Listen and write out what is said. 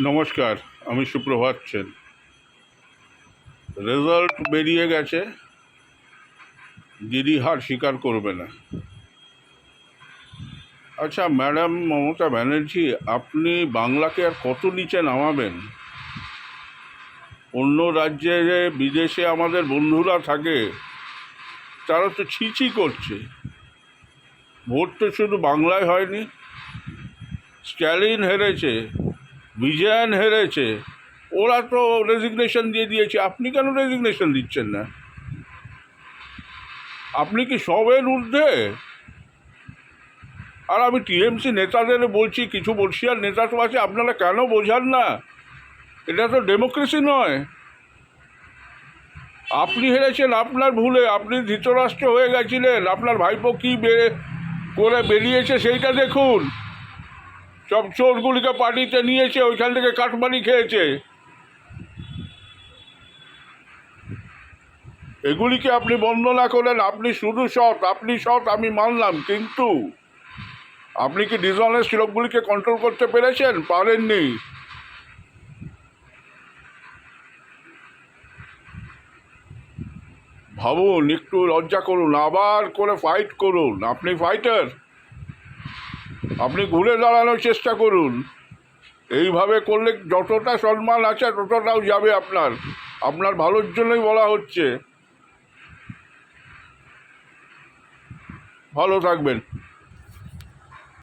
নমস্কার, আমি সুপ্রভাত সেন। রেজাল্ট বেরিয়ে গেছে, দিদি হার স্বীকার করবে না। আচ্ছা ম্যাডাম মমতা ব্যানার্জি, আপনি বাংলাকে আর কত নিচে নামাবেন? অন্য রাজ্যে যে বিদেশে আমাদের বন্ধুরা থাকে, তারা তো ছিছি করছে। ভোট তো শুধু বাংলায় হয়নি, স্ট্যালিন হেরেছে, বিজয়ন হেরেছে, ওরা তো রেজিগনেশন দিয়ে দিয়েছে। আপনি কেন রেজিগনেশন দিচ্ছেন না? আপনি কি সবের ঊর্ধ্বে? আর আমি টিএমসি নেতাদের বলছি, কিছু বর্ষিয়ার নেতা তো আছে, আপনারা কেন বোঝান না? এটা তো ডেমোক্রেসি নয়। আপনি হেরেছেন আপনার ভুলে, আপনি ধৃতরাষ্ট্র হয়ে গেছিলেন। আপনার ভাইপো কী করে বেরিয়েছে সেইটা দেখুন। সব চোরগুলিকে পার্টিতে নিয়েছে, ওইখান থেকে কাটমানি খেয়েছে। এগুলিকে আপনি বন্ধ না করেন, আপনি শুধু সৎ, আপনি সৎ আমি মানলাম, কিন্তু আপনি কি ডিসঅনেস্ট লোকগুলিকে কন্ট্রোল করতে পেরেছেন? পারেননি। ভাবুন, একটু লজ্জা করুন, আবার করে ফাইট করুন। আপনি ফাইটার, আপনি ঘুরে দাঁড়ানোর চেষ্টা করুন। এইভাবে করলে যতটা সম্মান আছে ততটাও যাবে আপনার। আপনার ভালোর জন্যই বলা হচ্ছে। ভালো থাকবেন।